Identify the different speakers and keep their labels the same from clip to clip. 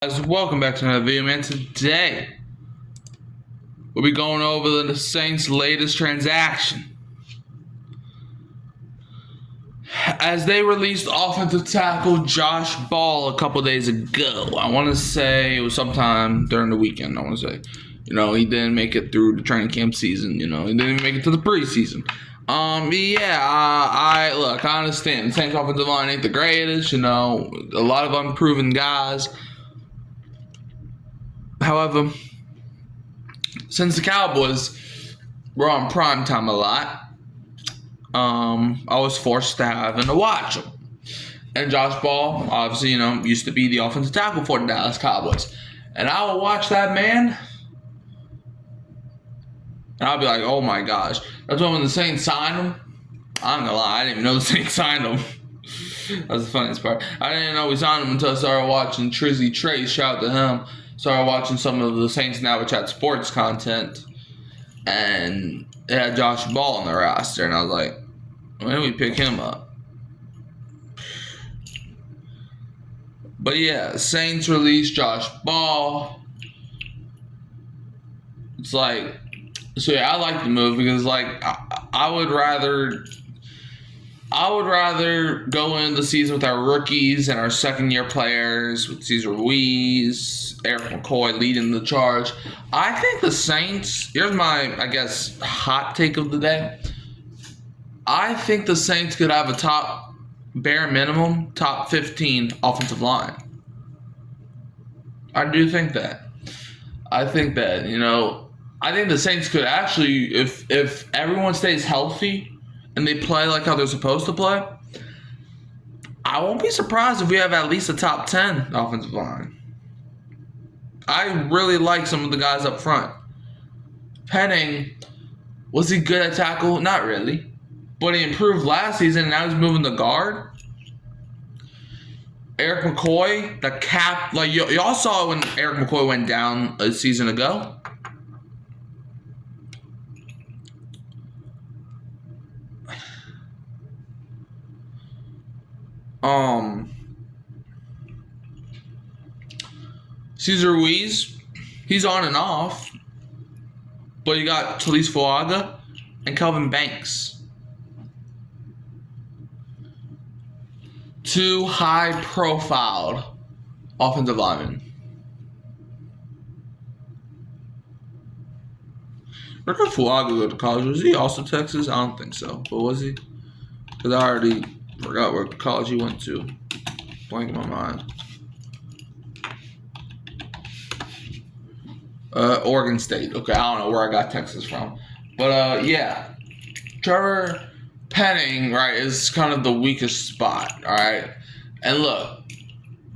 Speaker 1: Guys, welcome back to another video, man. Today, we'll be going over the Saints' latest transaction. As they released offensive tackle Josh Ball a couple days ago. I want to say it was sometime during the weekend, I want to say. He didn't make it through the training camp season. He didn't even make it to the preseason. I understand. The Saints' offensive line ain't the greatest, a lot of unproven guys. However, since the Cowboys were on prime time a lot, I was forced to have and to watch them. And Josh Ball, obviously, used to be the offensive tackle for the Dallas Cowboys. And I would watch that man, and I'll be like, oh my gosh. That's when the Saints signed him. I'm gonna lie, I didn't even know the Saints signed him. That's the funniest part. I didn't know we signed him until I started watching Trizzy Trace. Shout out to him. Started watching some of the Saints Now Chat Sports content, and it had Josh Ball on the roster, and I was like, when did we pick him up? But yeah, Saints released Josh Ball. It's like, so yeah, I like the move because I would rather go into the season with our rookies and our second-year players, with Cesar Ruiz, Eric McCoy leading the charge. I think the Saints, here's my, hot take of the day. I think the Saints could have a bare minimum, top 15 offensive line. I do think that. I think that, I think the Saints could actually, if everyone stays healthy, and they play like how they're supposed to play, I won't be surprised if we have at least a top 10 offensive line. I really like some of the guys up front. Penning, was he good at tackle? Not really. But he improved last season, and now he's moving the guard. Eric McCoy, the cap, y'all saw when Eric McCoy went down a season ago. Cesar Ruiz, he's on and off, but you got Talise Fuaga and Kelvin Banks. Two high-profiled offensive linemen. Where did Fuaga go to college? Was he also Texas? I don't think so, but was he? Because I already forgot where college he went to. Blank in my mind. Oregon State. Okay, I don't know where I got Texas from. But, yeah. Trevor Penning, right, is kind of the weakest spot, all right? And look,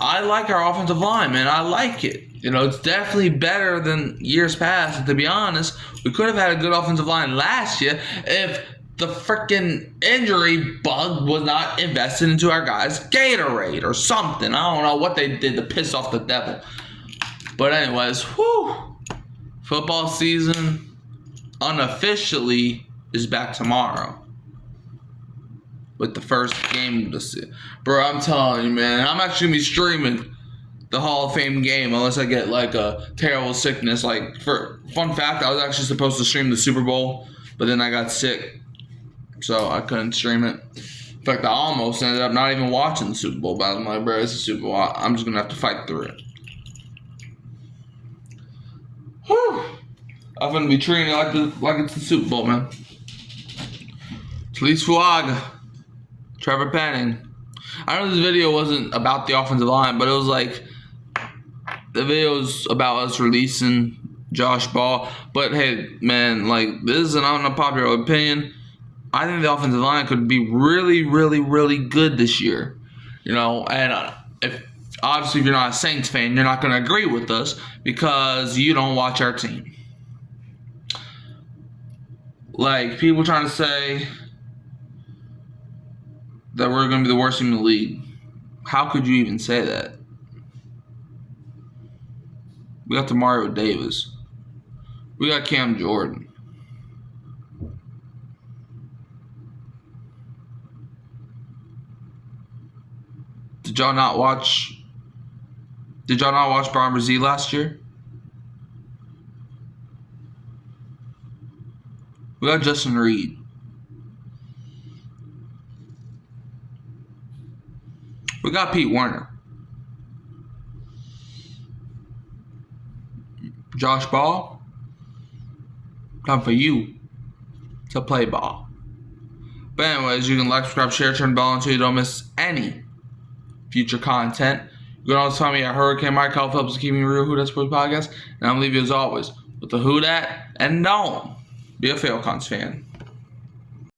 Speaker 1: I like our offensive line, man. I like it. It's definitely better than years past. And to be honest, we could have had a good offensive line last year if the freaking injury bug was not invested into our guys' Gatorade or something. I don't know what they did to piss off the devil. But anyways, football season unofficially is back tomorrow with the first game of the season. Bro, I'm telling you, man, I'm actually going to be streaming the Hall of Fame game unless I get a terrible sickness. For fun fact, I was actually supposed to stream the Super Bowl, but then I got sick, so I couldn't stream it. In fact, I almost ended up not even watching the Super Bowl, but I'm like, bro, it's a Super Bowl. I'm just going to have to fight through it. I'm going to be treating it like it's the Super Bowl, man. Talise Fuaga, Trevor Penning. I know this video wasn't about the offensive line, but it was the video was about us releasing Josh Ball. But hey, man, this is an unpopular opinion. I think the offensive line could be really, really, really good this year. And if you're not a Saints fan, you're not going to agree with us because you don't watch our team. People trying to say that we're going to be the worst team in the league. How could you even say that? We got Mario Davis. We got Cam Jordan. Did y'all not watch Did y'all not watch Bron Z last year? We got Justin Reed. We got Pete Werner. Josh Ball. Time for you to play ball. But anyways, you can like, subscribe, share, turn the bell on so you don't miss any future content. You can also find me at Hurricane Mike. Help helps keep me real. Who Dat Sports Podcast. And I'm leaving you as always with the Who Dat, and don't be a Falcons fan.